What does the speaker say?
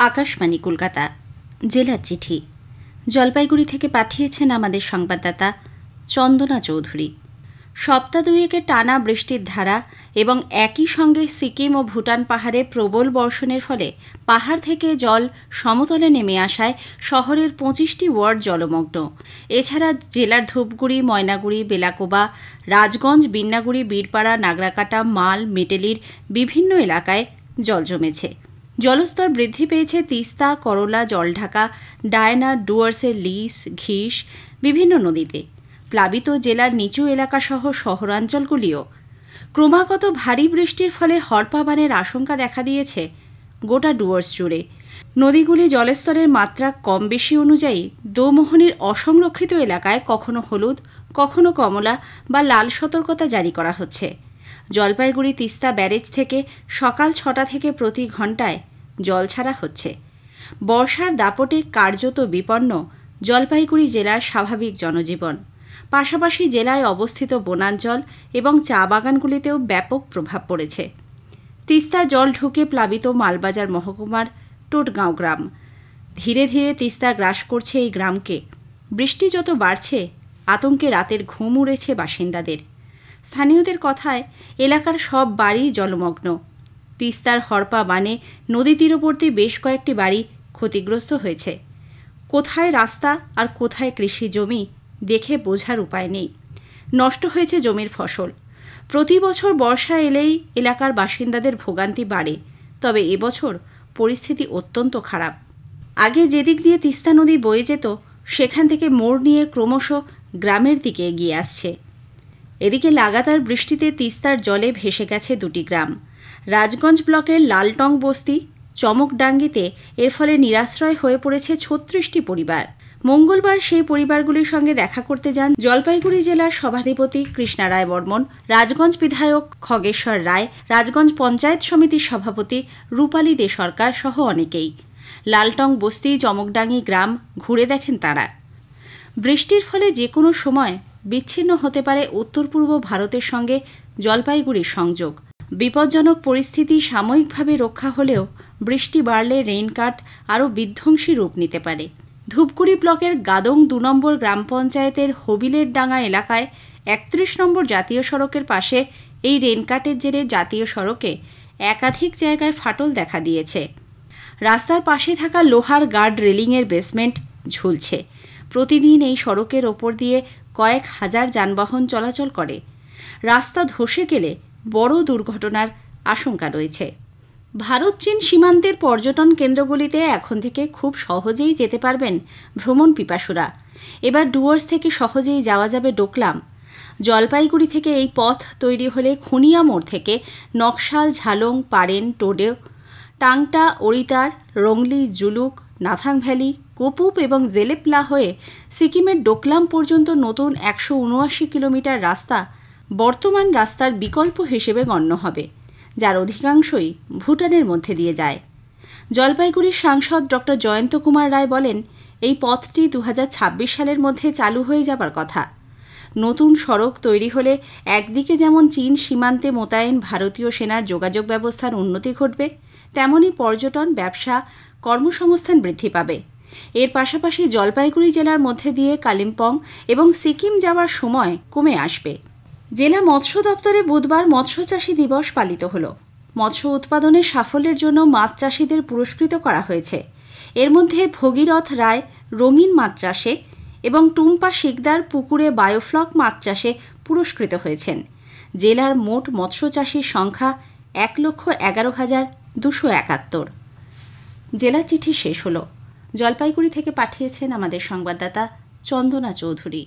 আকাশবাণী কলকাতা জেলার চিঠি জলপাইগুড়ি থেকে পাঠিয়েছেন আমাদের সংবাদদাতা চন্দনা চৌধুরী। সপ্তাহ দুয়েকের টানা বৃষ্টির ধারা এবং একই সঙ্গে সিকিম ও ভুটান পাহাড়ে প্রবল বর্ষণের ফলে পাহাড় থেকে জল সমতলে নেমে আসায় শহরের ২৫টি ওয়ার্ড জলমগ্ন। এছাড়া জেলার ধূপগুড়ি, ময়নাগুড়ি, বেলাকোবা, রাজগঞ্জ, বিন্নাগুড়ি, বীরপাড়া, নাগরাকাটা, মাল, মেটেলির বিভিন্ন এলাকায় জল জমেছে। জলস্তর বৃদ্ধি পেয়েছে তিস্তা, করলা, জলঢাকা, ডায়না, ডুয়ার্সের লিস, ঘিস বিভিন্ন নদীতে। প্লাবিত জেলার নিচু এলাকাসহ শহরাঞ্চলগুলিও। ক্রমাগত ভারী বৃষ্টির ফলে হরপাবানের আশঙ্কা দেখা দিয়েছে গোটা ডুয়ার্স জুড়ে। নদীগুলি জলস্তরের মাত্রা কম বেশি অনুযায়ী দোমোহনীর অসংরক্ষিত এলাকায় কখনো হলুদ, কখনো কমলা বা লাল সতর্কতা জারি করা হচ্ছে। জলপাইগুড়ি তিস্তা ব্যারেজ থেকে সকাল ৬টা থেকে প্রতি ঘণ্টায় জল ছাড়া হচ্ছে। বর্ষার দাপটে কার্যত বিপন্ন জলপাইগুড়ি জেলার স্বাভাবিক জনজীবন। পাশাপাশি জেলায় অবস্থিত বনাঞ্চল এবং চা বাগানগুলিতেও ব্যাপক প্রভাব পড়েছে। তিস্তার জল ঢুকে প্লাবিত মালবাজার মহকুমার টোটগাঁও গ্রাম। ধীরে ধীরে তিস্তা গ্রাস করছে এই গ্রামকে। বৃষ্টি যত বাড়ছে আতঙ্কে রাতের ঘুম উড়েছে বাসিন্দাদের। স্থানীয়দের কথায় এলাকার সব বাড়ি জলমগ্ন। তিস্তার হরপা বানে নদী তীরবর্তী বেশ কয়েকটি বাড়ি ক্ষতিগ্রস্ত হয়েছে। কোথায় রাস্তা আর কোথায় কৃষি জমি দেখে বোঝার উপায় নেই। নষ্ট হয়েছে জমির ফসল। প্রতি বছর বর্ষা এলেই এলাকার বাসিন্দাদের ভোগান্তি বাড়ে, তবে এবছর পরিস্থিতি অত্যন্ত খারাপ। আগে যেদিক দিয়ে তিস্তা নদী বয়ে যেত সেখান থেকে মোড় নিয়ে ক্রমশ গ্রামের দিকে এগিয়ে আসছে। এদিকে লাগাতার বৃষ্টিতে তিস্তার জলে ভেসে গেছে দুটি গ্রাম। রাজগঞ্জ ব্লকের লালটং বস্তি, চমকডাঙ্গিতে এর ফলে নিরাশ্রয় হয়ে পড়েছে ৩৬টি পরিবার। মঙ্গলবার সেই পরিবারগুলির সঙ্গে দেখা করতে যান জলপাইগুড়ি জেলার সভাধিপতি কৃষ্ণা রায় বর্মন, রাজগঞ্জ বিধায়ক খগেশ্বর রায়, রাজগঞ্জ পঞ্চায়েত সমিতির সভাপতি রূপালী দে সরকার সহ অনেকেই। লালটং বস্তি, চমকডাঙ্গি গ্রাম ঘুরে দেখেন তাঁরা। বৃষ্টির ফলে যে কোনো সময় বিচ্ছিন্ন হতে পারে উত্তর পূর্ব ভারতের সঙ্গে জলপাইগুড়ির সংযোগ। বিপজ্জনক পরিস্থিতি সাময়িকভাবে রক্ষা হলেও বৃষ্টি বাড়লে রেইনকাট আরও বিধ্বংসী রূপ নিতে পারে। ধূপগুড়ি ব্লকের গাদং ২ নম্বর গ্রাম পঞ্চায়েতের হবিলের ডাঙ্গা এলাকায় ৩১ নম্বর জাতীয় সড়কের পাশে এই রেইনকাটের জেরে জাতীয় সড়কে একাধিক জায়গায় ফাটল দেখা দিয়েছে। রাস্তার পাশে থাকা লোহার গার্ড রেলিংয়ের বেসমেন্ট ঝুলছে। প্রতিদিন এই সড়কের ওপর দিয়ে কয়েক হাজার যানবাহন চলাচল করে। রাস্তা ধসে গেলে বড় দুর্ঘটনার আশঙ্কা রয়েছে। ভারত চীন সীমান্তের পর্যটন কেন্দ্রগুলিতে এখন থেকে খুব সহজেই যেতে পারবেন ভ্রমণ পিপাসুরা। এবার ডুয়ার্স থেকে সহজেই যাওয়া যাবে ডোকলাম। জলপাইগুড়ি থেকে এই পথ তৈরি হলে খুনিয়া মোড় থেকে নকশাল, ঝালং, পারেন, টোডেও, টাংটা, ওড়িতার, রংলি, জুলুক, নাথাং ভ্যালি, কোপুপ এবং জেলেপলা হয়ে সিকিমের ডোকলাম পর্যন্ত নতুন ১৭৯ কিলোমিটার রাস্তা বর্তমান রাস্তার বিকল্প হিসেবে গণ্য হবে, যার অধিকাংশই ভুটানের মধ্যে দিয়ে যায়। জলপাইগুড়ির সাংসদ ড জয়ন্ত কুমার রায় বলেন, এই পথটি ২০২৬ সালের মধ্যে চালু হয়ে যাবার কথা। নতুন সড়ক তৈরি হলে একদিকে যেমন চীন সীমান্তে মোতায়েন ভারতীয় সেনার যোগাযোগ ব্যবস্থার উন্নতি ঘটবে, তেমনই পর্যটন, ব্যবসা, কর্মসংস্থান বৃদ্ধি পাবে। এর পাশাপাশি জলপাইগুড়ি জেলার মধ্যে দিয়ে কালিম্পং এবং সিকিম যাওয়ার সময় কমে আসবে। জেলা মৎস্য দপ্তরে বুধবার মৎস্যচাষী দিবস পালিত হল। মৎস্য উৎপাদনের সাফল্যের জন্য মাছ চাষিদের পুরস্কৃত করা হয়েছে। এর মধ্যে ভগীরথ রায় রঙিন মাছ চাষে এবং টুম্পা শিকদার পুকুরে বায়োফ্লক মাছ চাষে পুরস্কৃত হয়েছেন। জেলার মোট মৎস্যচাষীর সংখ্যা ১,১১,২৭১। জেলা চিঠি শেষ হল। জলপাইগুড়ি থেকে পাঠিয়েছেন আমাদের সংবাদদাতা চন্দনা চৌধুরী।